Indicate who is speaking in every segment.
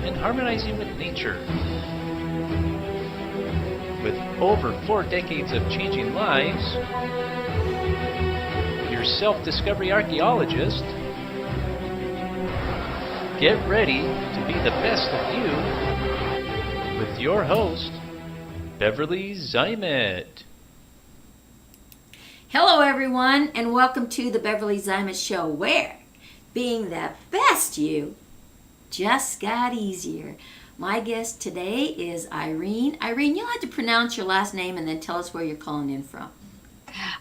Speaker 1: and harmonizing with nature. With over 4 decades of changing lives, your self-discovery archaeologist, get ready to be the best of you with your host, Beverly Zymet.
Speaker 2: Hello everyone, and welcome to the Beverly Zymet Show, where being the best you just got easier. My guest today is Irene. Irene, you'll have to pronounce your last name and then tell us where you're calling in from.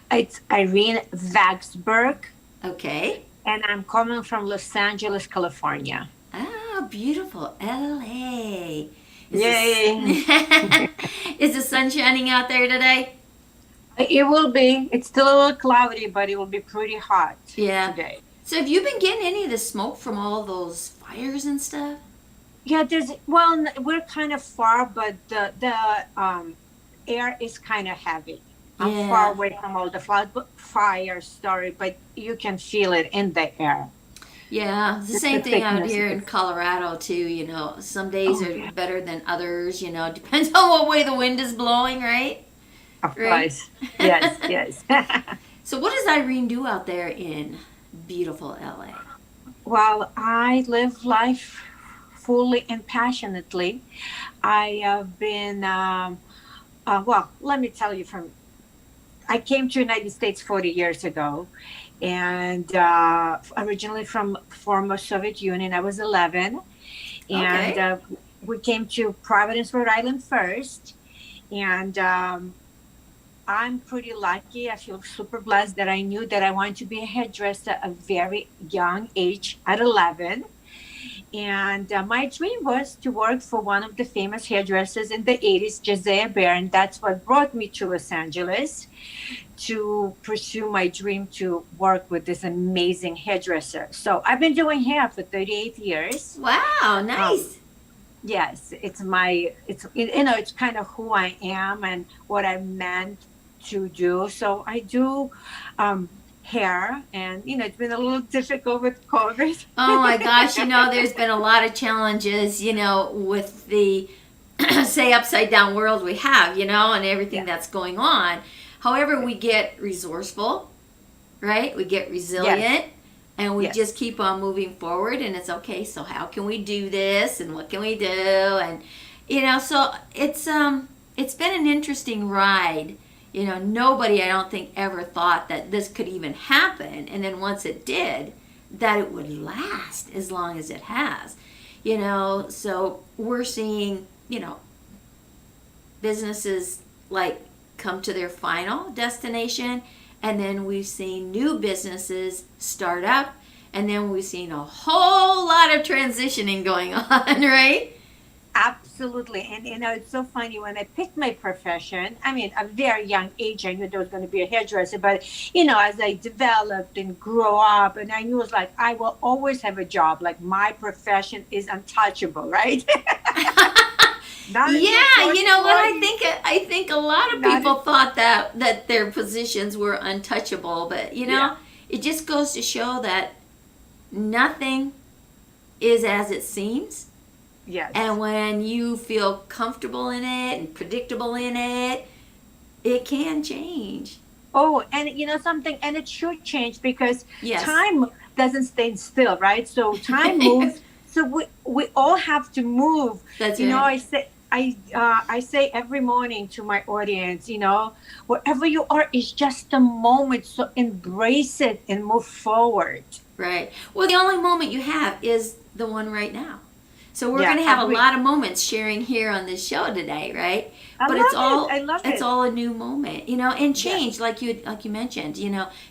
Speaker 3: It's Irene Vaksberg.
Speaker 2: Okay.
Speaker 3: And I'm calling from Los Angeles, California.
Speaker 2: Ah, beautiful LA.
Speaker 3: Yay!
Speaker 2: Is the sun shining out there today?
Speaker 3: It will be. It's still a little cloudy, but it will be pretty hot today.
Speaker 2: So have you been getting any of the smoke from all those fires and stuff?
Speaker 3: Yeah, we're kind of far, but the air is kind of heavy. I'm far away from all the fires started, but you can feel it in the air.
Speaker 2: Yeah, it's the same thing out here in Colorado too, you know. Some days are better than others, you know. Depends on what way the wind is blowing, right?
Speaker 3: Of course. Yes.
Speaker 2: So what does Irene do out there in beautiful LA?
Speaker 3: Well, I live life fully and passionately. I have been, let me tell you I came to the United States 40 years ago, and originally from former Soviet Union. I was 11, and we came to Providence, Rhode Island first, and I'm pretty lucky. I feel super blessed that I knew that I wanted to be a hairdresser at a very young age, at 11. And my dream was to work for one of the famous hairdressers in the 80s, Josiah Bear, and that's what brought me to Los Angeles to pursue my dream to work with this amazing hairdresser. So I've been doing hair for 38 years.
Speaker 2: Wow, nice.
Speaker 3: Yes, it's kind of who I am and what I meant to do. So I do hair, and it's been a little difficult with COVID.
Speaker 2: Oh my gosh, there's been a lot of challenges, with the say upside down world we have, and everything that's going on. However, we get resourceful, right? We get resilient, and we just keep on moving forward, and it's okay. So how can we do this, and what can we do? And so it's been an interesting ride. Nobody, I don't think, ever thought that this could even happen. And then once it did, that it would last as long as it has. So we're seeing, businesses like come to their final destination. And then we've seen new businesses start up. And then we've seen a whole lot of transitioning going on, right?
Speaker 3: Absolutely. And it's so funny, when I picked my profession, I mean, at a very young age, I knew there was going to be a hairdresser, but as I developed and grew up, and I knew it was like, I will always have a job. Like, my profession is untouchable, right?
Speaker 2: I think a lot of people thought that their positions were untouchable, but it just goes to show that nothing is as it seems.
Speaker 3: Yes.
Speaker 2: And when you feel comfortable in it and predictable in it, it can change.
Speaker 3: Oh, and something, and it should change, because time doesn't stay still, right? So time moves. So we all have to move.
Speaker 2: That's right.
Speaker 3: I say every morning to my audience, wherever you are is just a moment. So embrace it and move forward.
Speaker 2: Right. Well, the only moment you have is the one right now. So we're going to have a lot of moments sharing here on this show today, right?
Speaker 3: I love it.
Speaker 2: It's all a new moment, and change, like you mentioned,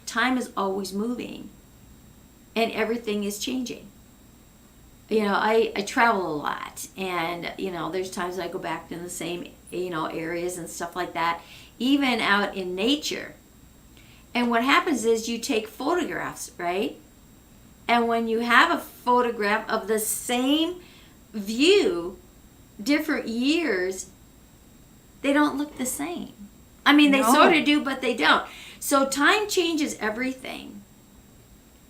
Speaker 2: time is always moving, and everything is changing. I travel a lot, and there's times I go back to the same areas and stuff like that, even out in nature. And what happens is you take photographs, right? And when you have a photograph of the same view, different years, they don't look the same. I mean, they sort of do, but they don't. So time changes everything.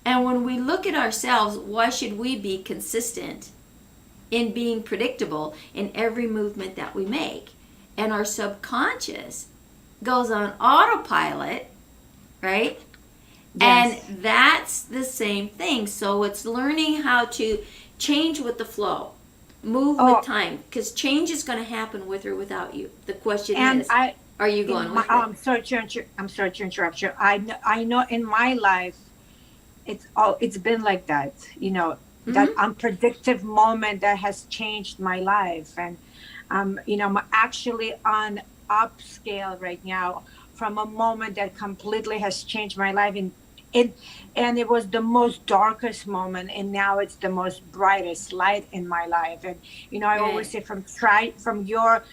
Speaker 2: And when we look at ourselves, why should we be consistent in being predictable in every movement that we make. And our subconscious goes on autopilot, right?
Speaker 3: Yes.
Speaker 2: And that's the same thing. So it's learning how to change with the flow, move with time, because change is going to happen with or without you. The question is, are you going with it?
Speaker 3: I'm sorry to interrupt you. I know in my life, it's been like that. That unpredictable moment that has changed my life, and I'm actually on upscale right now from a moment that completely has changed my life. And it was the most darkest moment, and now it's the most brightest light in my life. And I always say, from your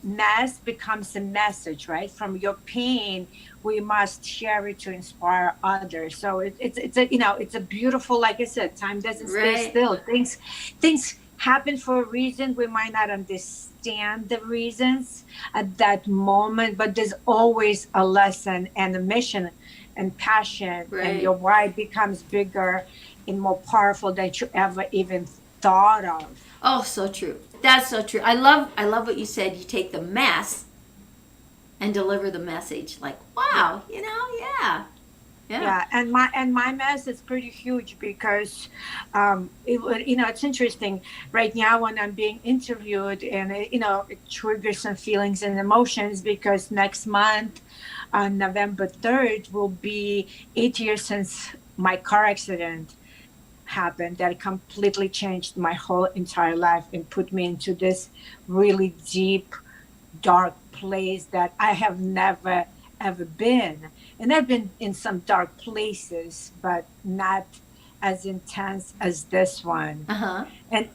Speaker 3: mess becomes a message, right? From your pain, we must share it to inspire others. So it's a beautiful, like I said, time doesn't stay still. Things happen for a reason. We might not understand the reasons at that moment, but there's always a lesson and a mission and passion, and your why becomes bigger and more powerful than you ever even thought of.
Speaker 2: Oh, so true. That's so true. I love what you said. You take the mess and deliver the message. Like, wow, yeah.
Speaker 3: And my mess is pretty huge because it's interesting right now when I'm being interviewed, and it triggers some feelings and emotions, because next month on November 3rd will be 8 years since my car accident happened that completely changed my whole entire life and put me into this really deep, dark place that I have never ever been. And I've been in some dark places, but not as intense as this one. And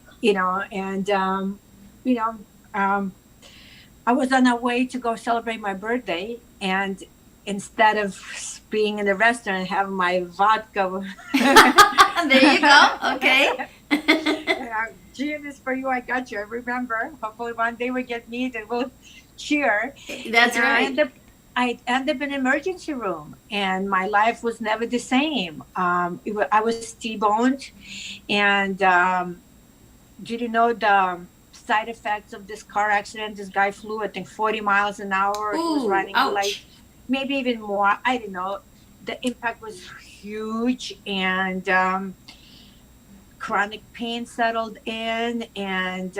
Speaker 3: I was on a way to go celebrate my birthday, and instead of being in the restaurant and having my vodka,
Speaker 2: there you go. Okay.
Speaker 3: Gee, this for you. I got you. I remember. Hopefully one day we get meet and we'll cheer.
Speaker 2: That's right.
Speaker 3: I ended up in an emergency room, and my life was never the same. I was T-boned, and didn't know the side effects of this car accident. This guy flew, I think, 40 miles an hour.
Speaker 2: Ooh,
Speaker 3: he was running
Speaker 2: ouch.
Speaker 3: like maybe even more. I don't know. The impact was huge, and chronic pain settled in, and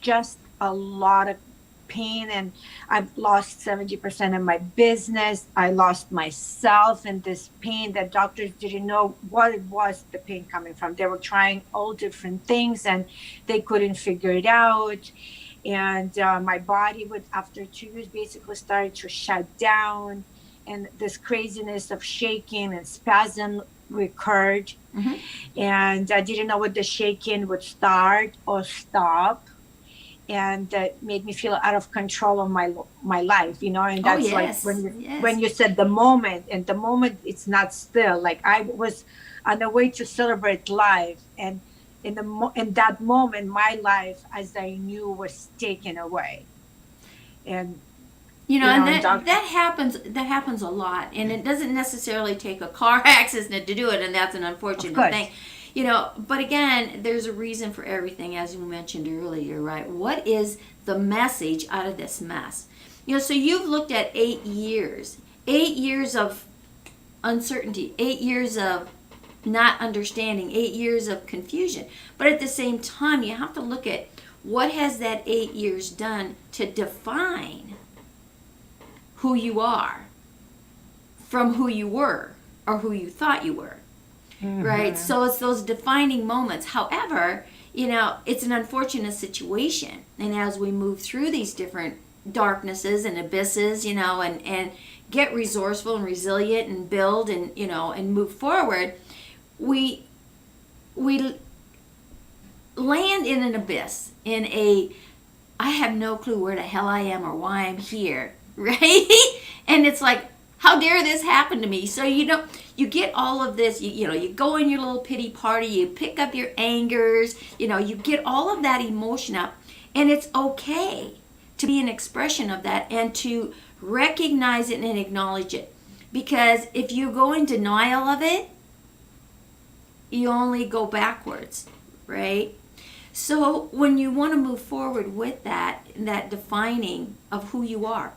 Speaker 3: just a lot of pain. And I've lost 70% of my business. I lost myself in this pain that doctors didn't know what it was, the pain coming from. They were trying all different things and they couldn't figure it out. And my body would, after 2 years, basically started to shut down, and this craziness of shaking and spasm recurred. And I didn't know what the shaking would start or stop, and that made me feel out of control of my life, and that's like when you said the moment, and the moment it's not still. Like I was on the way to celebrate life, and in that moment, my life as I knew was taken away. And
Speaker 2: and that happens a lot, and it doesn't necessarily take a car accident to do it, and that's an unfortunate thing. But again, there's a reason for everything, as you mentioned earlier, right? What is the message out of this mess? So you've looked at 8 years of uncertainty, 8 years of not understanding, 8 years of confusion. But at the same time, you have to look at what has that 8 years done to define who you are from who you were or who you thought you were. Right? So it's those defining moments. However, it's an unfortunate situation. And as we move through these different darknesses and abysses, and get resourceful and resilient and build and move forward, we land in an abyss, I have no clue where the hell I am or why I'm here, right? And it's like, how dare this happen to me? So you get all of this, you go in your little pity party, you pick up your angers, you get all of that emotion up, and it's okay to be an expression of that and to recognize it and acknowledge it. Because if you go in denial of it, you only go backwards. right? So when you want to move forward with that defining of who you are,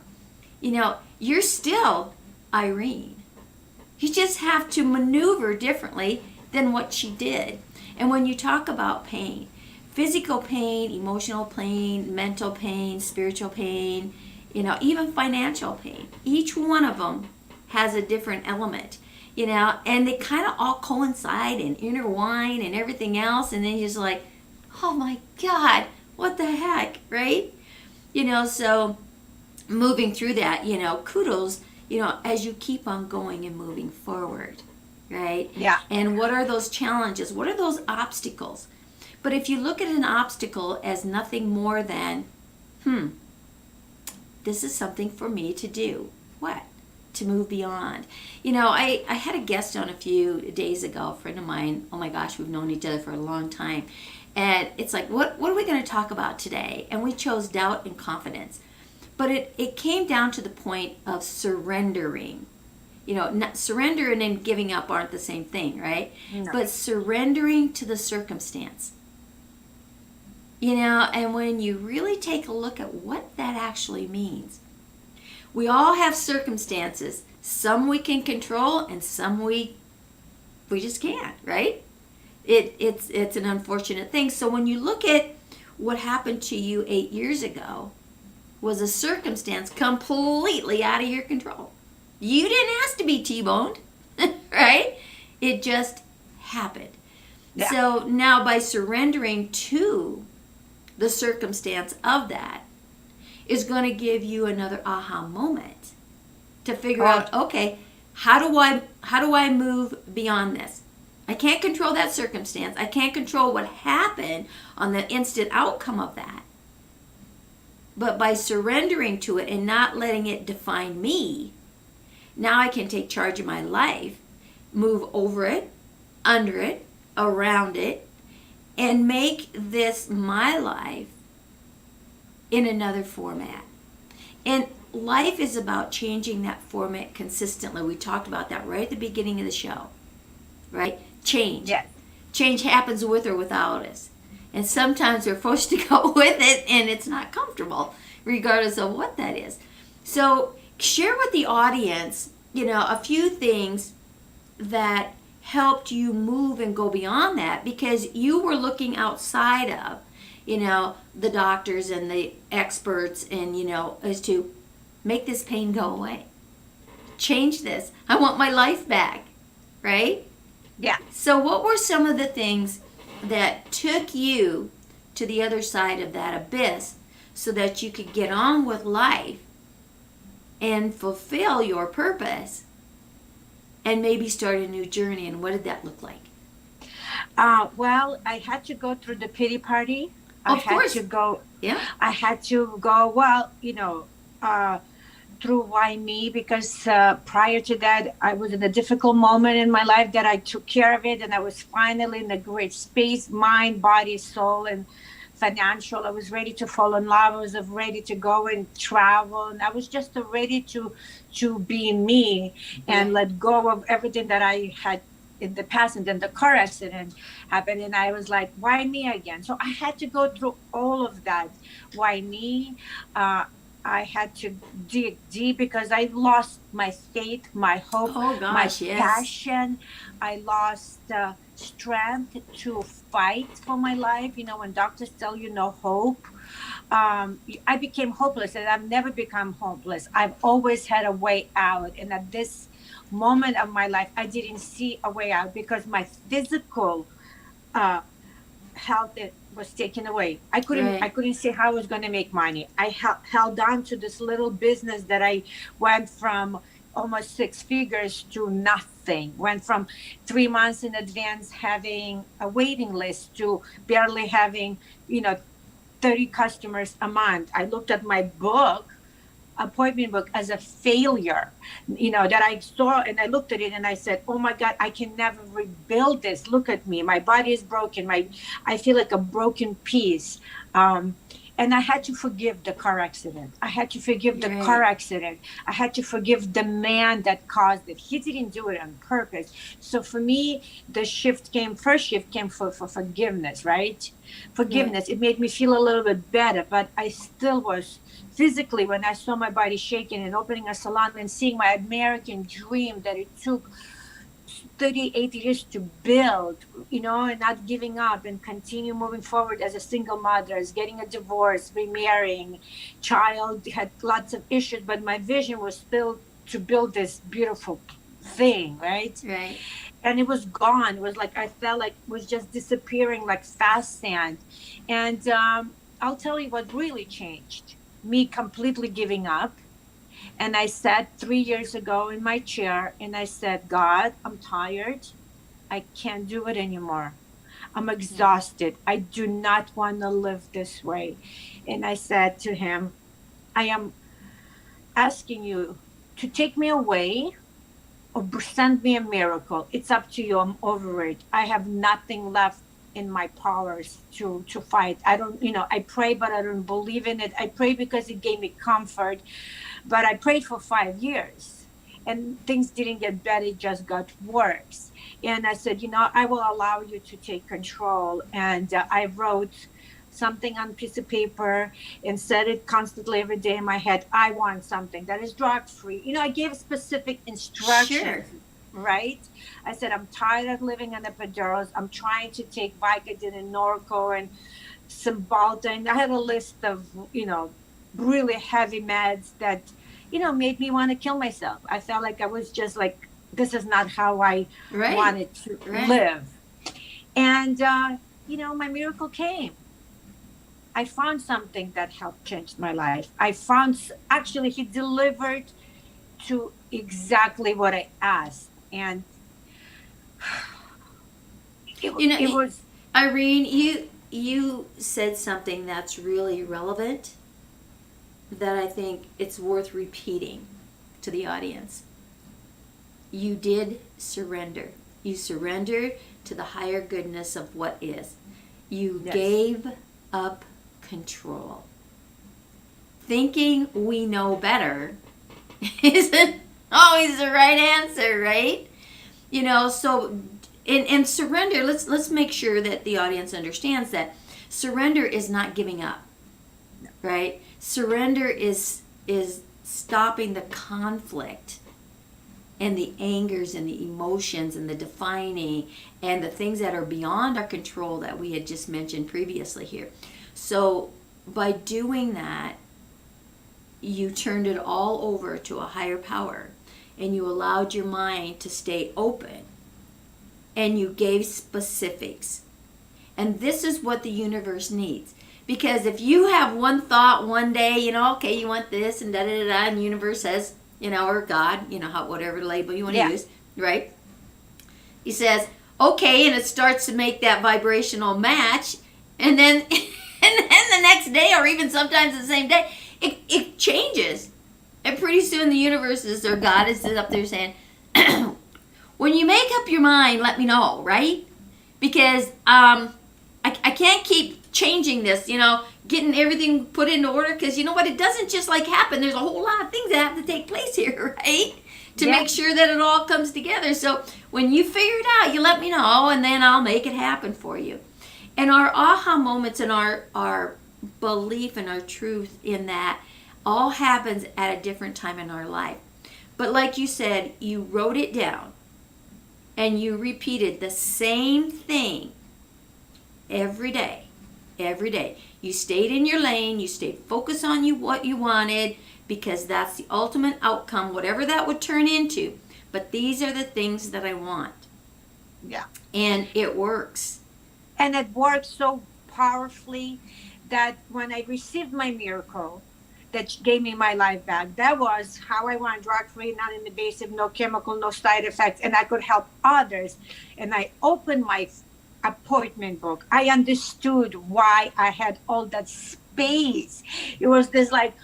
Speaker 2: you're still Irene. You just have to maneuver differently than what she did. And when you talk about pain, physical pain, emotional pain, mental pain, spiritual pain, even financial pain, each one of them has a different element, and they kind of all coincide and intertwine and everything else. And then you're just like, oh my God, what the heck, right? So moving through that, kudos, as you keep on going and moving forward, right?
Speaker 3: Yeah.
Speaker 2: And what are those challenges? What are those obstacles? But if you look at an obstacle as nothing more than, this is something for me to do. What? To move beyond. I had a guest on a few days ago, a friend of mine. Oh my gosh, we've known each other for a long time. And it's like, what are we going to talk about today? And we chose doubt and confidence. But it came down to the point of surrendering. Surrendering and giving up aren't the same thing, right?
Speaker 3: No.
Speaker 2: But surrendering to the circumstance. And when you really take a look at what that actually means, we all have circumstances. Some we can control and some we just can't, right? It's an unfortunate thing. So when you look at what happened to you 8 years ago, was a circumstance completely out of your control. You didn't ask to be T-boned, right? It just happened. Yeah. So now by surrendering to the circumstance of that is going to give you another aha moment to figure out, okay, how do I move beyond this? I can't control that circumstance. I can't control what happened on the instant outcome of that. But by surrendering to it and not letting it define me, now I can take charge of my life, move over it, under it, around it, and make this my life in another format. And life is about changing that format consistently. We talked about that right at the beginning of the show, right? Change.
Speaker 3: Yes.
Speaker 2: Change happens with or without us. And sometimes we're forced to go with it and it's not comfortable, regardless of what that is. So share with the audience, a few things that helped you move and go beyond that, because you were looking outside of, the doctors and the experts and, as to make this pain go away. Change this. I want my life back, right?
Speaker 3: Yeah.
Speaker 2: So what were some of the things that took you to the other side of that abyss so that you could get on with life and fulfill your purpose and maybe start a new journey? And what did that look like?
Speaker 3: Well, I had to go through the pity party.
Speaker 2: Of course.
Speaker 3: I had to go, through why me, because prior to that, I was in a difficult moment in my life that I took care of it, and I was finally in a great space, mind, body, soul, and financial. I was ready to fall in love. I was ready to go and travel, and I was just ready to be me and let go of everything that I had in the past. And then the car accident happened, and I was like, why me again? So I had to go through all of that. Why me? I had to dig deep because I lost my faith, my hope, my passion. I lost strength to fight for my life. When doctors tell you no hope, I became hopeless, and I've never become hopeless. I've always had a way out. And at this moment of my life, I didn't see a way out because my physical health was taken away. I couldn't see how I was going to make money. I held on to this little business that I went from almost 6 figures to nothing. Went from 3 months in advance having a waiting list to barely having 30 customers a month. I looked at my appointment book as a failure, that I saw, and I looked at it and I said, oh my God, I can never rebuild this. Look at me. My body is broken. I feel like a broken piece. And I had to forgive the car accident. I had to forgive the car
Speaker 2: Right.
Speaker 3: accident. I had to forgive the man that caused it. He didn't do it on purpose. So for me, the first shift came for forgiveness, right?
Speaker 2: Right.
Speaker 3: Forgiveness. It made me feel a little bit better, but I still was physically, when I saw my body shaking and opening a salon and seeing my American dream that it took 38 years to build, and not giving up and continue moving forward as a single mother, as getting a divorce, remarrying, child had lots of issues, but my vision was still to build this beautiful thing, right?
Speaker 2: Right.
Speaker 3: And it was gone. It was like I felt like it was just disappearing like fast sand. And I'll tell you what really changed me: completely giving up. And I sat 3 years ago in my chair and I said, God, I'm tired. I can't do it anymore. I'm
Speaker 2: Yeah.
Speaker 3: exhausted. I do not want to live this way. And I said to him, I am asking you to take me away or send me a miracle. It's up to you. I'm over it. I have nothing left in my powers to fight. I don't, I pray, but I don't believe in it. I pray because it gave me comfort, but I prayed for 5 years and things didn't get better, it just got worse. And I said, I will allow you to take control. And I wrote something on a piece of paper and said it constantly every day in my head. I want something that is drug free. I gave specific
Speaker 2: Sure.
Speaker 3: instructions, right? I said, I'm tired of living on epidurals. I'm trying to take Vicodin and Norco and Cymbalta. And I had a list of, really heavy meds that, made me want to kill myself. I felt like I was just like, this is not how I
Speaker 2: Right.
Speaker 3: wanted to
Speaker 2: Right.
Speaker 3: live. And, my miracle came. I found something that helped change my life. Actually, he delivered to exactly what I asked. And it,
Speaker 2: You know,
Speaker 3: it was,
Speaker 2: Irene, you said something that's really relevant that I think it's worth repeating to the audience. You did surrender. You surrendered to the higher goodness of what is. You
Speaker 3: yes,
Speaker 2: gave up control. Thinking we know better isn't always the right answer, right? So in surrender, let's make sure that the audience understands that surrender is not giving up, right? Surrender is stopping the conflict and the angers and the emotions and the defining and the things that are beyond our control that we had just mentioned previously here. So by doing that, you turned it all over to a higher power and you allowed your mind to stay open and you gave specifics. And this is what the universe needs. Because if you have one thought one day, okay, you want this and da da da da, and the universe says, or God, whatever label you want to
Speaker 3: yeah,
Speaker 2: use, right? He says, okay, and it starts to make that vibrational match, and then, and then the next day, or even sometimes the same day, it changes. And pretty soon the universe is, or God is up there saying, when you make up your mind, let me know, right? Because I can't keep changing this, getting everything put into order, because you know what? It doesn't just like happen. There's a whole lot of things that have to take place here, right? To
Speaker 3: yeah.
Speaker 2: make sure that it all comes together. So when you figure it out, you let me know, and then I'll make it happen for you. And our aha moments and our belief and our truth in that all happens at a different time in our life. But like you said, you wrote it down and you repeated the same thing every day. Every day. You stayed in your lane, you stayed focused on what you wanted, because that's the ultimate outcome, whatever that would turn into. But these are the things that I want.
Speaker 3: Yeah.
Speaker 2: And it works.
Speaker 3: And it worked so powerfully that when I received my miracle that gave me my life back, that was how I want: drug free, non invasive, no chemical, no side effects, and I could help others. And I opened my appointment book. I understood why I had all that space. It was this like,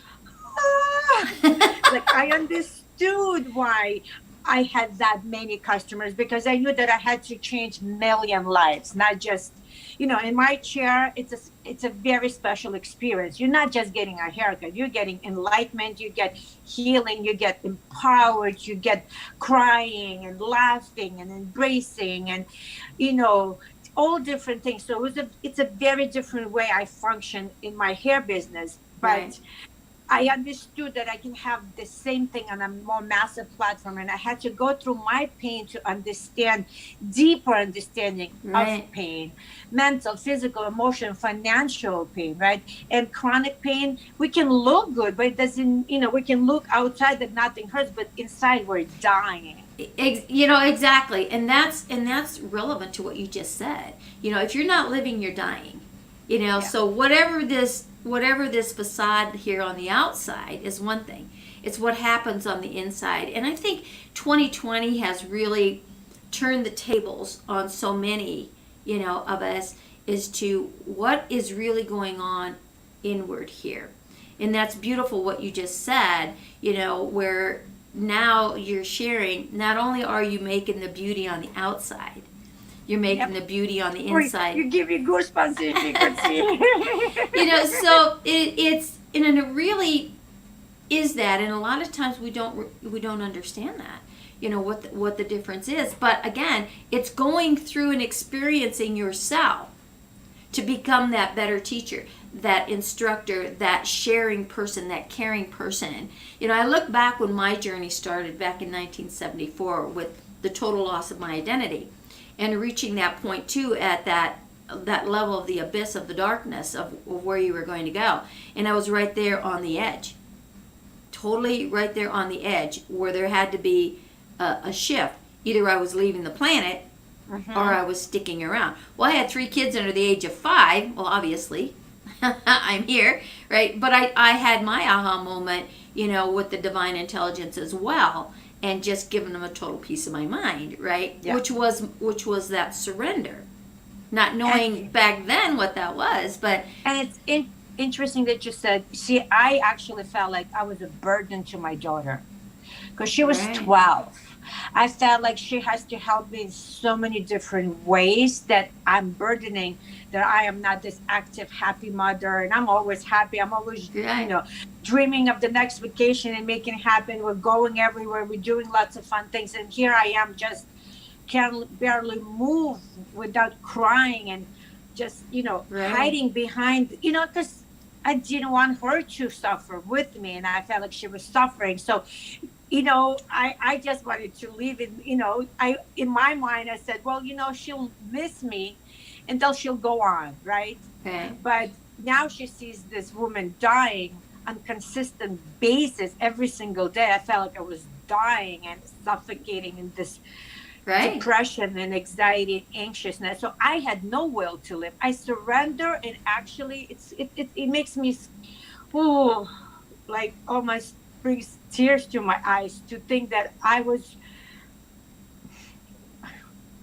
Speaker 3: like I understood why I had that many customers, because I knew that I had to change million lives, not just, in my chair, it's a very special experience. You're not just getting a haircut, you're getting enlightenment, you get healing, you get empowered, you get crying and laughing and embracing, and you know all different things. So it's a very different way I function in my hair business.
Speaker 2: Right.
Speaker 3: But I understood that I can have the same thing on a more massive platform, and I had to go through my pain to understand deeper understanding
Speaker 2: Right.
Speaker 3: of pain, mental, physical, emotional, financial pain, right? And chronic pain. We can look good, but it doesn't. We can look outside that nothing hurts, but inside we're dying.
Speaker 2: Exactly, and that's relevant to what you just said. If you're not living, you're dying.
Speaker 3: Yeah.
Speaker 2: So whatever this facade here on the outside is one thing. It's what happens on the inside, and I think 2020 has really turned the tables on so many of us as to what is really going on inward here. And that's beautiful what you just said, where now you're sharing, not only are you making the beauty on the outside, you're making the beauty on the inside.
Speaker 3: You give me goosebumps if you could see.
Speaker 2: So it's and it really is that, and a lot of times we don't understand that. What the difference is. But again, it's going through and experiencing yourself to become that better teacher, that instructor, that sharing person, that caring person. I look back when my journey started back in 1974 with the total loss of my identity, and reaching that point too at that level of the abyss of the darkness of where you were going to go. And I was right there on the edge, totally right there on the edge, where there had to be a shift. Either I was leaving the planet or I was sticking around. Well, I had 3 kids under the age of 5. Well, obviously, I'm here, right? But I had my aha moment, with the divine intelligence as well, and just giving them a total piece of my mind, right?
Speaker 3: Yeah.
Speaker 2: Which was that surrender, not knowing back then what that was, but
Speaker 3: And it's interesting that you said. See, I actually felt like I was a burden to my daughter because she was
Speaker 2: Right.
Speaker 3: 12. I felt like she has to help me in so many different ways that I'm burdening, that I am not this active, happy mother. And I'm always happy. I'm always,
Speaker 2: Right.
Speaker 3: dreaming of the next vacation and making it happen. We're going everywhere. We're doing lots of fun things. And here I am, just can barely move without crying and just,
Speaker 2: Right.
Speaker 3: hiding behind, because I didn't want her to suffer with me. And I felt like she was suffering. So, I just wanted to leave it, in my mind, I said, well, she'll miss me until she'll go on, right?
Speaker 2: okay.
Speaker 3: But now she sees this woman dying on consistent basis every single day. I felt like I was dying and suffocating in this
Speaker 2: Right.
Speaker 3: depression and anxiety and anxiousness. So I had no will to live. I surrender, and actually it makes me like almost brings tears to my eyes to think that I was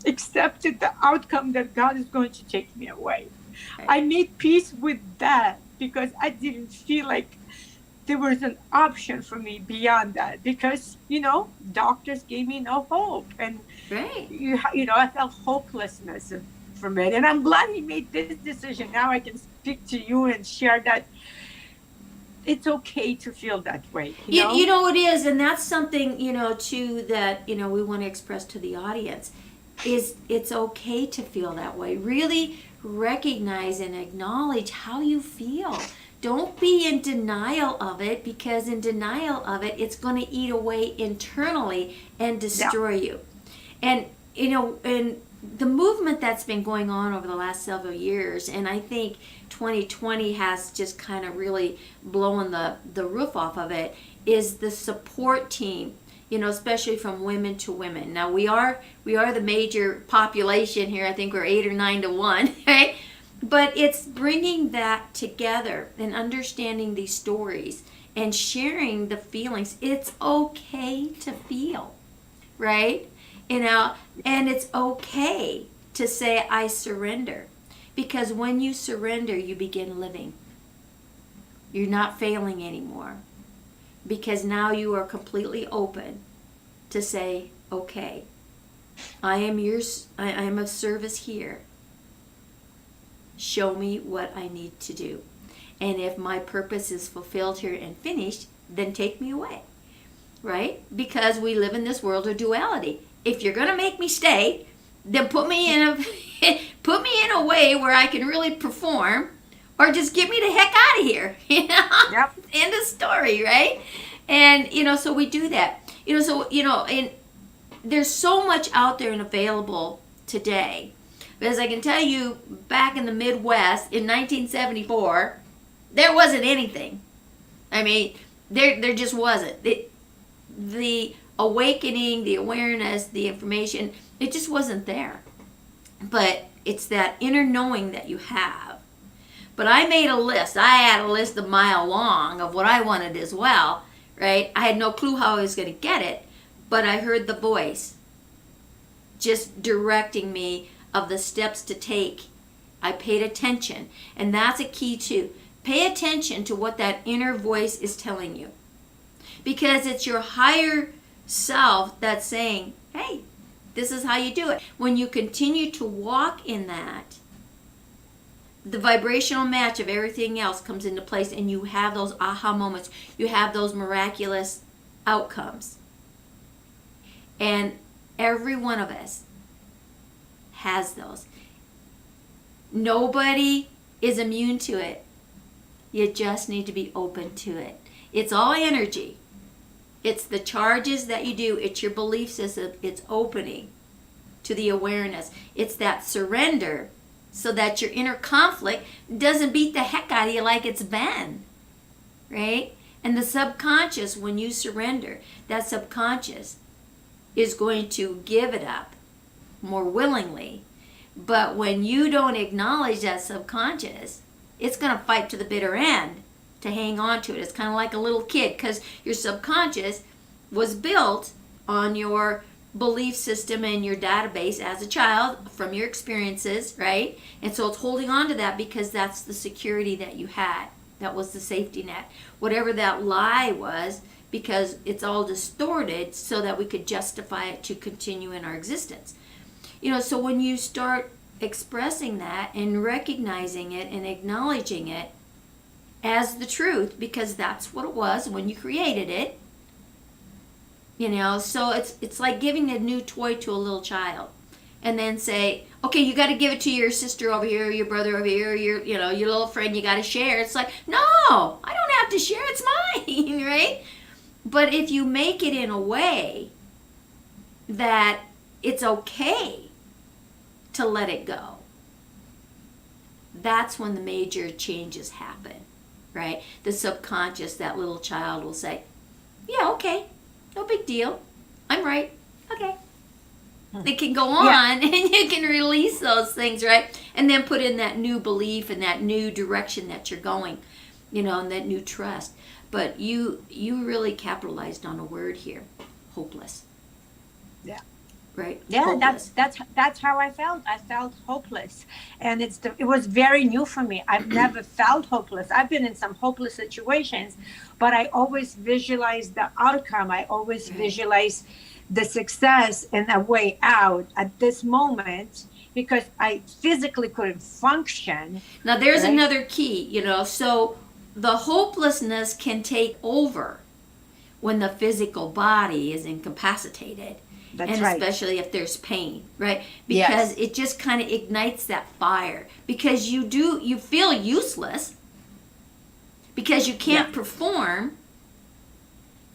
Speaker 3: accepted the outcome that God is going to take me away.
Speaker 2: Right.
Speaker 3: I made peace with that because I didn't feel like there was an option for me beyond that, because doctors gave me no hope, and
Speaker 2: Right.
Speaker 3: I felt hopelessness from it. And I'm glad he made this decision. Now I can speak to you and share that it's okay to feel that way.
Speaker 2: It is, and that's something too that we want to express to the audience. Is it's okay to feel that way. Really recognize and acknowledge how you feel. Don't be in denial of it, because in denial of it, it's going to eat away internally and destroy you. And and the movement that's been going on over the last several years, and I think 2020 has just kind of really blown the roof off of it, is the support team, especially from women to women. Now we are the major population here. I think we're 8 or 9 to 1, right? But it's bringing that together and understanding these stories and sharing the feelings. It's okay to feel, right? And it's okay to say, I surrender. Because when you surrender, you begin living. You're not failing anymore. Because now you are completely open to say, okay, I am of service here. show me what I need to do. And if my purpose is fulfilled here and finished, then take me away. Right? Because we live in this world of duality. If you're going to make me stay, then put me in a way where I can really perform, or just get me the heck out of here.
Speaker 3: Yep.
Speaker 2: End of story, right? And so we do that. And there's so much out there and available today. But as I can tell you, back in the Midwest in 1974, there wasn't anything. I mean, there just wasn't. The awakening, the awareness, the information, it just wasn't there. But it's that inner knowing that you have. But I made a list. I had a list a mile long of what I wanted as well, right? I had no clue how I was going to get it, but I heard the voice just directing me of the steps to take. I paid attention, and that's a key too. Pay attention to what that inner voice is telling you, because it's your higher self that's saying, hey, this is how you do it. When you continue to walk in that, the vibrational match of everything else comes into place, and you have those aha moments. You have those miraculous outcomes. And every one of us has those. Nobody is immune to it. You just need to be open to it. It's all energy. It's the charges that you do. It's your belief system. It's opening to the awareness. It's that surrender, so that your inner conflict doesn't beat the heck out of you like it's been, right? And the subconscious, when you surrender, that subconscious is going to give it up more willingly. But when you don't acknowledge that subconscious, it's going to fight to the bitter end to hang on to it. It's kind of like a little kid, because your subconscious was built on your belief system and your database as a child from your experiences, right? And so it's holding on to that because that's the security that you had. That was the safety net. Whatever that lie was, because it's all distorted so that we could justify it to continue in our existence. So when you start expressing that and recognizing it and acknowledging it as the truth, because that's what it was when you created it, so it's like giving a new toy to a little child, and then say, okay, you got to give it to your sister over here, your brother over here, your little friend. You got to share. It's like, no, I don't have to share. It's mine, right? But if you make it in a way that it's okay to let it go, that's when the major changes happen, right? The subconscious, that little child will say, yeah, okay. No big deal. I'm right. Okay. It can go on, and you can release those things, right? And then put in that new belief and that new direction that you're going, and that new trust. But you really capitalized on a word here, hopeless.
Speaker 3: Yeah.
Speaker 2: Right?
Speaker 3: Yeah,
Speaker 2: Hopeless.
Speaker 3: that's how I felt. I felt hopeless, and it was very new for me. I've never felt hopeless. I've been in some hopeless situations, but I always visualize the outcome. I always visualize the success and a way out at this moment, because I physically couldn't function.
Speaker 2: Now there's
Speaker 3: right?
Speaker 2: another key, so the hopelessness can take over when the physical body is incapacitated.
Speaker 3: That's
Speaker 2: and
Speaker 3: right.
Speaker 2: Especially if there's pain, right? Because it just kind of ignites that fire. Because you feel useless, because you can't perform.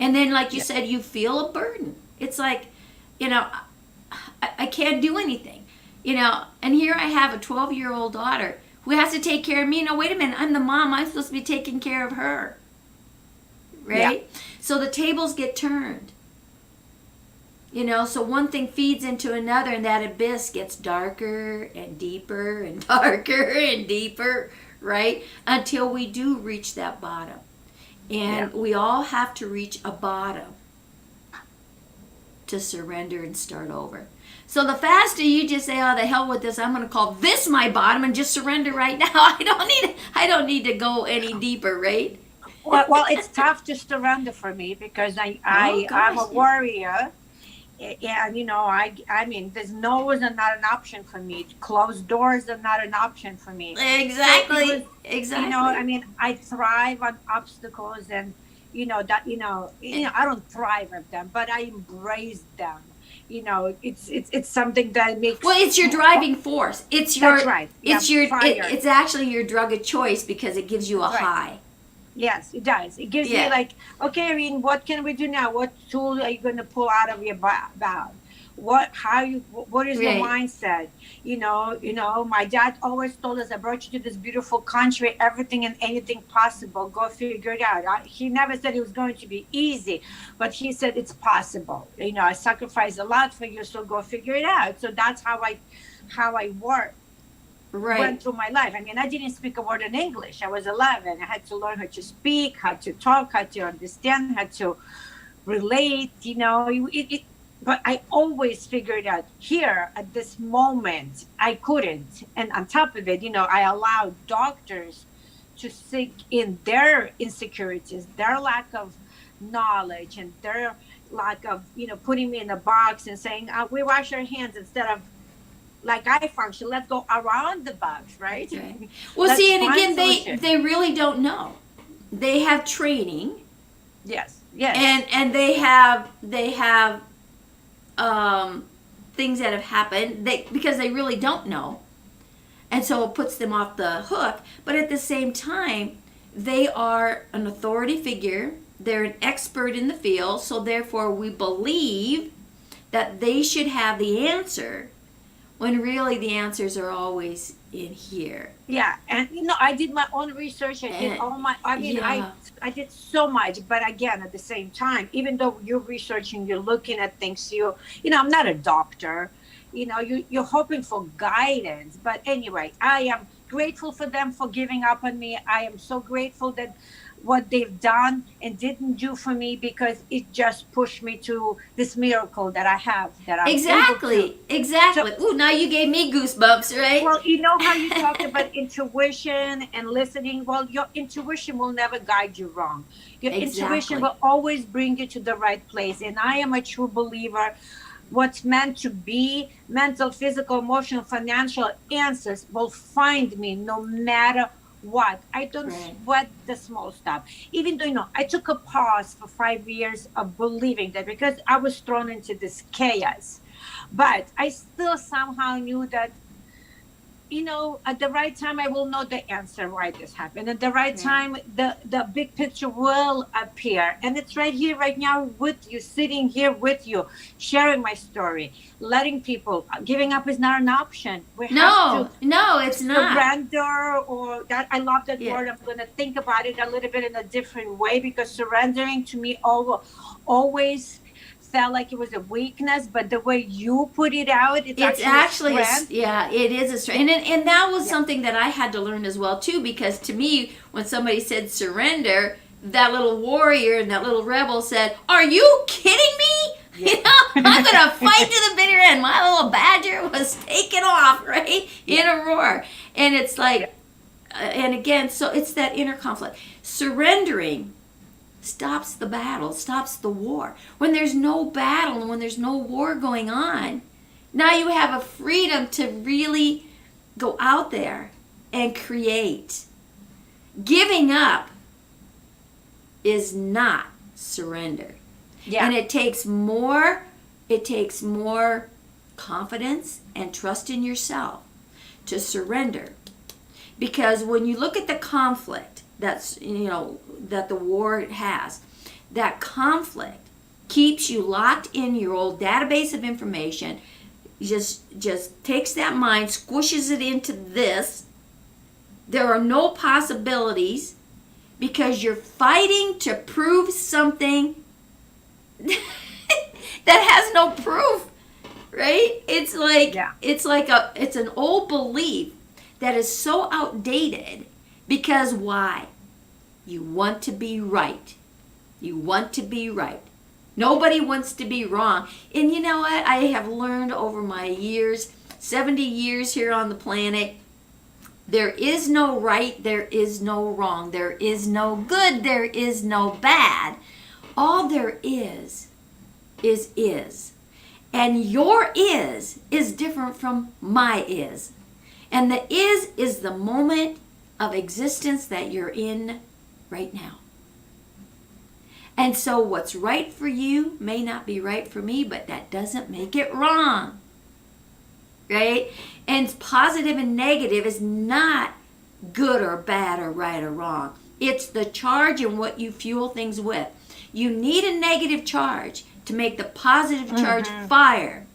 Speaker 2: And then, like you said, you feel a burden. It's like, I can't do anything. And here I have a 12-year-old daughter who has to take care of me. No, wait a minute, I'm the mom. I'm supposed to be taking care of her. Right? Yeah. So the tables get turned. So one thing feeds into another, and that abyss gets darker and deeper and darker and deeper, right? Until we do reach that bottom. And we all have to reach a bottom to surrender and start over. So the faster you just say, oh, the hell with this, I'm going to call this my bottom and just surrender right now. I don't need to go any deeper, right?
Speaker 3: Well, it's tough to surrender for me, because I'm a warrior. and I mean, there's no's are not an option for me. Closed doors are not an option for me. So it was,
Speaker 2: Exactly.
Speaker 3: I
Speaker 2: Exactly.
Speaker 3: mean, I thrive on obstacles, and I don't thrive at them, but I embrace them. It's something that
Speaker 2: Well,
Speaker 3: makes.
Speaker 2: it's your driving force.
Speaker 3: That's right. Yeah, fire.
Speaker 2: It's actually your drug of choice because it gives you a
Speaker 3: That's right.
Speaker 2: high.
Speaker 3: Yes, it does. It gives me
Speaker 2: Yeah.
Speaker 3: like, okay, Irene, what can we do now? What tool are you going to pull out of your bag? What is your
Speaker 2: Right.
Speaker 3: mindset? My dad always told us, I brought you to this beautiful country, everything and anything possible. Go figure it out. He never said it was going to be easy, but he said it's possible. I sacrificed a lot for you, so go figure it out. So that's how I work
Speaker 2: Right.
Speaker 3: went through my life. I mean, I didn't speak a word in English. I was 11. I had to learn how to speak, how to talk, how to understand, how to relate. But I always figured out here at this moment I couldn't. And on top of it, I allowed doctors to sink in their insecurities, their lack of knowledge, and their lack of putting me in a box and saying, we wash our hands instead of like I function. Let's go around the box, right?
Speaker 2: Right. Well,
Speaker 3: Let's
Speaker 2: see, and
Speaker 3: find
Speaker 2: again,
Speaker 3: solution.
Speaker 2: they really don't know. They have training,
Speaker 3: Yes, yes,
Speaker 2: and they have things that have happened. Because they really don't know, and so it puts them off the hook. But at the same time, they are an authority figure. They're an expert in the field, so therefore we believe that they should have the answer, when really the answers are always in here.
Speaker 3: yeah. And I did my own research. I did all my. I mean,
Speaker 2: Yeah.
Speaker 3: I did so much. But again, at the same time, even though you're researching, you're looking at things. I'm not a doctor. You're hoping for guidance. But anyway, I am grateful for them for giving up on me. I am so grateful that what they've done and didn't do for me, because it just pushed me to this miracle that I have, that I'm able to.
Speaker 2: Exactly.
Speaker 3: So,
Speaker 2: Ooh, now you gave me goosebumps, right?
Speaker 3: well, you know how you talked about intuition and listening. Well, your intuition will never guide you wrong. Your intuition
Speaker 2: Exactly.
Speaker 3: will always bring you to the right place. And I am a true believer. What's meant to be, mental, physical, emotional, financial answers will find me no matter what. I don't
Speaker 2: Right.
Speaker 3: sweat the small stuff. Even though, I took a pause for 5 years of believing that, because I was thrown into this chaos. But I still somehow knew that, at the right time, I will know the answer why this happened. At the right time, the big picture will appear. And it's right here, right now with you, sitting here with you, sharing my story, letting people, giving up is not an option. We have to
Speaker 2: No, it's not.
Speaker 3: surrender, or that, I love that
Speaker 2: Yeah.
Speaker 3: word. I'm going to think about it a little bit in a different way, because surrendering to me always felt like it was a weakness, but the way you put it out, it's actually a strength.
Speaker 2: Yeah, it is a strength. And that was
Speaker 3: Yeah.
Speaker 2: something that I had to learn as well, too, because to me, when somebody said surrender, that little warrior and that little rebel said, "Are you kidding me?" I'm going to fight to the bitter end. My little badger was taken off, right? In a roar. And it's like, and again, so it's that inner conflict. Surrendering stops the battle, stops the war. When there's no battle and when there's no war going on, now you have a freedom to really go out there and create. Giving up is not surrender.
Speaker 3: Yeah.
Speaker 2: And it takes more confidence and trust in yourself to surrender. Because when you look at the conflict that the war has, that conflict keeps you locked in your old database of information, just takes that mind, squishes it into this. There are no possibilities because you're fighting to prove something that has no proof, right? It's like it's an old belief that is so outdated. Because why? You want to be right. You want to be right. Nobody wants to be wrong. And you know what? I have learned over my years, 70 years here on the planet, there is no right, there is no wrong, there is no good, there is no bad. All there is. And your is different from my is. And the is the moment of existence that you're in right now. And so what's right for you may not be right for me, but that doesn't make it wrong. Right? And positive and negative is not good or bad or right or wrong. It's the charge and what you fuel things with. You need a negative charge to make the positive charge fire.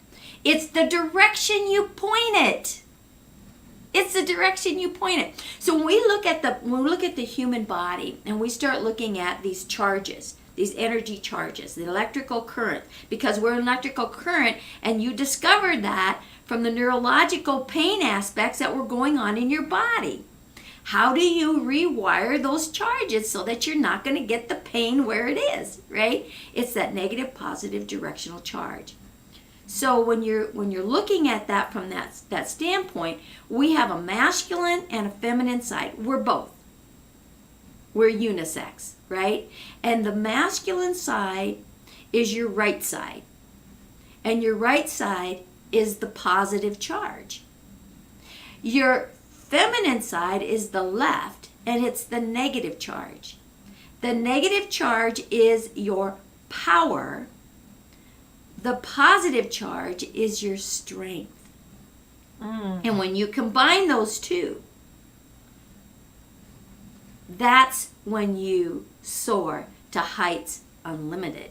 Speaker 2: It's the direction you point it. It's the direction you point it. So when we look at the human body and we start looking at these charges, these energy charges, the electrical current, because we're an electrical current, and you discovered that from the neurological pain aspects that were going on in your body. How do you rewire those charges so that you're not going to get the pain where it is, right? It's that negative positive directional charge. So when you're looking at that from that standpoint, we have a masculine and a feminine side. We're both. We're unisex, right? And the masculine side is your right side. And your right side is the positive charge. Your feminine side is the left, and it's the negative charge. The negative charge is your power. The positive charge is your strength. And when you combine those two, that's when you soar to heights unlimited.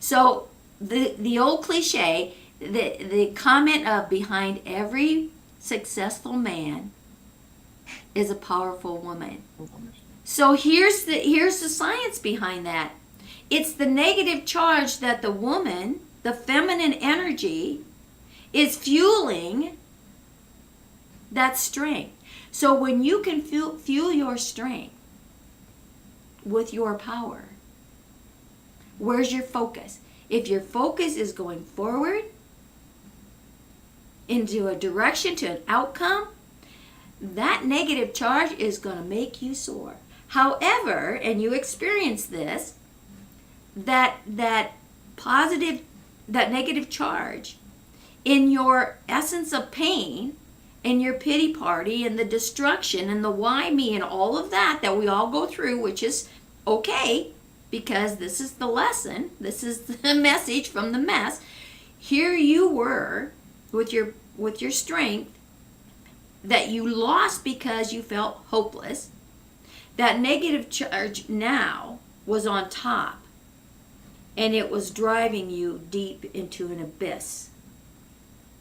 Speaker 2: So the old cliche, the comment of behind every successful man is a powerful woman. So here's the science behind that. It's the negative charge that the woman, the feminine energy, is fueling that strength. So when you can fuel your strength with your power, where's your focus? If your focus is going forward into a direction, to an outcome, that negative charge is going to make you soar. However, and you experience this, that negative charge in your essence of pain, and your pity party, and the destruction, and the why me, and all of that we all go through, which is okay, because this is the lesson, this is the message from the mess. Here you were with your strength that you lost because you felt hopeless. That negative charge now was on top, and it was driving you deep into an abyss.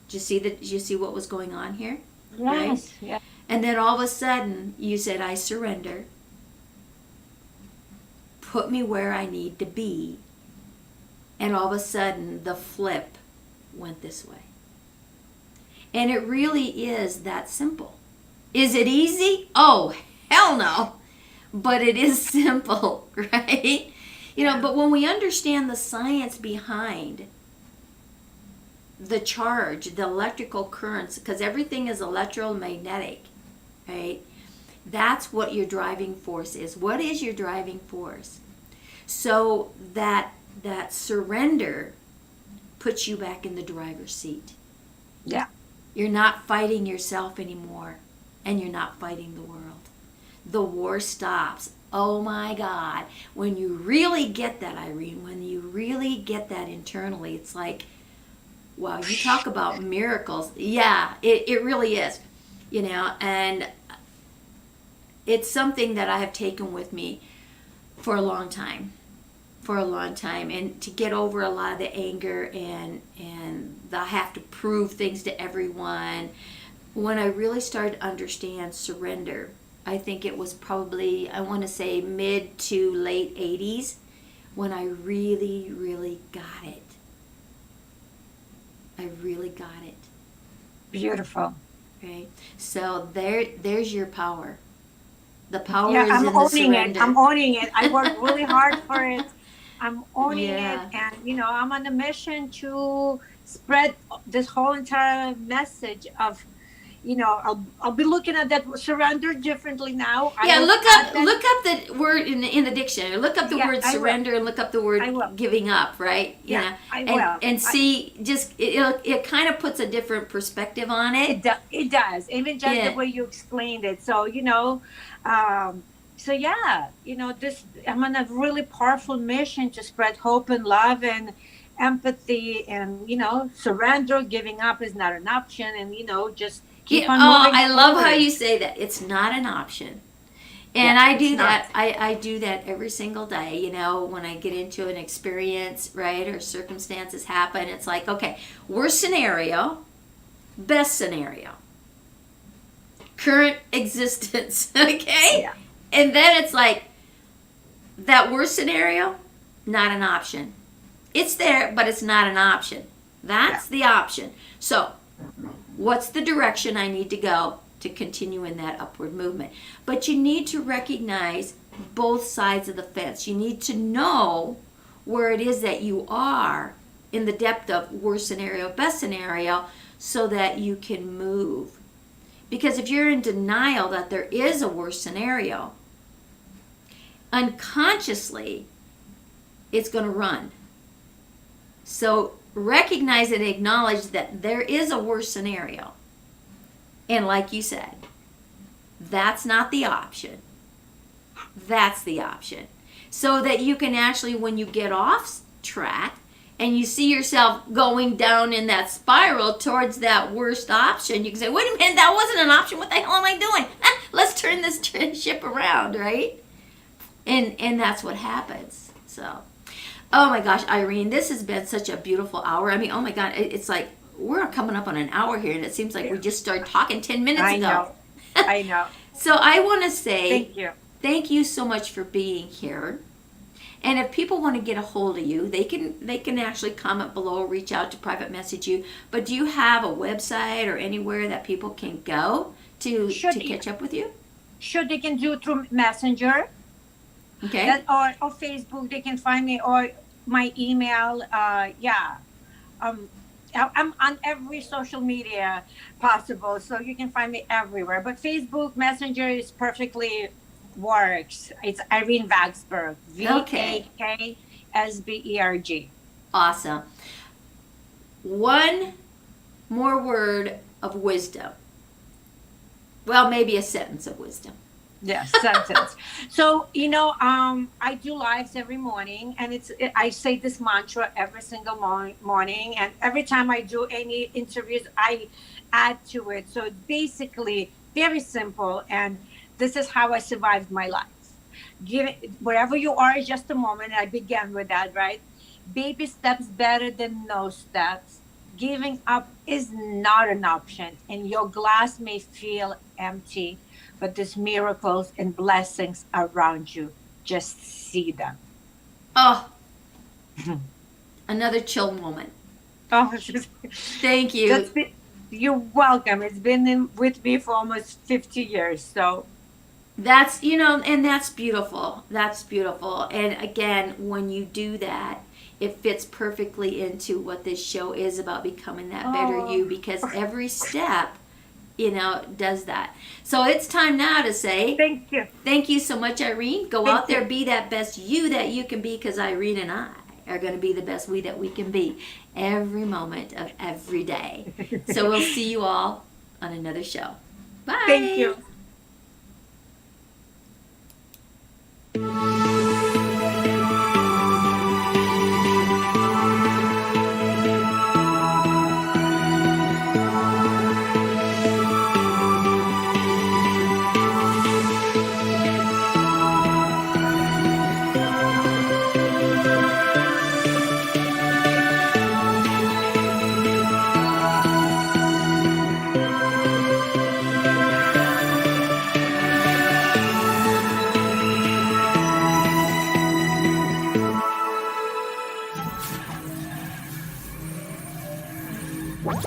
Speaker 2: Did you see what was going on here?
Speaker 3: Yes.
Speaker 2: Right?
Speaker 3: Yeah.
Speaker 2: And then all of a sudden you said, I surrender. Put me where I need to be. And all of a sudden the flip went this way. And it really is that simple. Is it easy? Oh, hell no. But it is simple, right? But when we understand the science behind the charge, the electrical currents, because everything is electromagnetic, right? That's what your driving force is. What is your driving force? So that surrender puts you back in the driver's seat.
Speaker 3: Yeah.
Speaker 2: You're not fighting yourself anymore, and you're not fighting the world. The war stops. Oh my God. When you really get that, Irene, when you really get that internally, it's like, wow, you talk about miracles. Yeah, it really is. And it's something that I have taken with me for a long time. And to get over a lot of the anger and the have to prove things to everyone. When I really started to understand surrender, I think it was probably, I want to say mid to late 80s, when I really, really got it. I really got it.
Speaker 3: Beautiful.
Speaker 2: Right? So there's your power. The power
Speaker 3: Yeah,
Speaker 2: is
Speaker 3: I'm
Speaker 2: in the
Speaker 3: owning
Speaker 2: surrender.
Speaker 3: it. I'm owning it. I worked really hard for it. I'm owning
Speaker 2: Yeah.
Speaker 3: it, and I'm on a mission to spread this whole entire message of, I'll be looking at that surrender differently now.
Speaker 2: Yeah,
Speaker 3: will
Speaker 2: look
Speaker 3: add
Speaker 2: up
Speaker 3: that.
Speaker 2: look up the word in the dictionary. Look up the
Speaker 3: Yeah,
Speaker 2: word
Speaker 3: I will.
Speaker 2: surrender and look up the
Speaker 3: I will.
Speaker 2: word giving up, right? You
Speaker 3: Yeah,
Speaker 2: know,
Speaker 3: I
Speaker 2: and
Speaker 3: will.
Speaker 2: and see, just it kind of puts a different perspective on it.
Speaker 3: It does, even just the
Speaker 2: Yeah.
Speaker 3: way you explained it. So um, so yeah, this I'm on a really powerful mission to spread hope and love and empathy, and surrender, giving up is not an option, and just keep
Speaker 2: Yeah.
Speaker 3: on
Speaker 2: Oh,
Speaker 3: moving
Speaker 2: I love how
Speaker 3: forward.
Speaker 2: you say that. It's not an option. And
Speaker 3: Yeah,
Speaker 2: I
Speaker 3: it's
Speaker 2: do
Speaker 3: not.
Speaker 2: that. I do that every single day. When I get into an experience, right, or circumstances happen, it's like, okay, worst scenario, best scenario, current existence, okay?
Speaker 3: Yeah,
Speaker 2: And then it's like, that worst scenario, not an option. It's there, but it's not an option.
Speaker 3: yeah,
Speaker 2: That's the option. So, what's the direction I need to go to continue in that upward movement? But you need to recognize both sides of the fence. You need to know where it is that you are in the depth of worst scenario, best scenario, so that you can move. Because if you're in denial that there is a worst scenario, unconsciously, it's going to run. So recognize and acknowledge that there is a worse scenario. And like you said, that's not the option. That's the option. So that you can actually, when you get off track and you see yourself going down in that spiral towards that worst option, you can say, wait a minute, that wasn't an option. What the hell am I doing? Let's turn this ship around, right? And that's what happens. So, oh my gosh, Irene, this has been such a beautiful hour. I mean, oh my God, it's like we're coming up on an hour here, and it seems like we just started talking 10 minutes
Speaker 3: I
Speaker 2: ago.
Speaker 3: know. I know.
Speaker 2: So I want to say
Speaker 3: Thank you.
Speaker 2: you so much for being here. And if people want to get a hold of you, they can actually comment below, reach out to private message you. But do you have a website or anywhere that people can go to catch up with you?
Speaker 3: Sure, they can do it through Messenger.
Speaker 2: Okay.
Speaker 3: Or Facebook, they can find me, or my email. I'm on every social media possible, so you can find me everywhere. But Facebook Messenger is perfectly works. It's Irene Vaksberg. Vaksberg.
Speaker 2: Awesome. One more word of wisdom. Well, maybe a sentence of wisdom.
Speaker 3: Yes, sentence. So I do lives every morning, and I say this mantra every single morning, and every time I do any interviews, I add to it. So it's basically very simple, and this is how I survived my life. Wherever you are is just a moment. I began with that, right? Baby steps better than no steps. Giving up is not an option, and your glass may feel empty, but there's miracles and blessings around you. Just see them.
Speaker 2: Oh, another chill moment.
Speaker 3: Oh,
Speaker 2: Thank you.
Speaker 3: You're welcome. It's been with me for almost 50 years. So
Speaker 2: that's, and that's beautiful. That's beautiful. And again, when you do that, it fits perfectly into what this show is about, becoming that better you, because every step does that. So it's time now to say
Speaker 3: thank you.
Speaker 2: Thank you so much, Irene. Go out there, be that best you that you can be, because Irene and I are going to be the best we that we can be every moment of every day. So we'll see you all on another show. Bye.
Speaker 3: Thank you.
Speaker 4: What?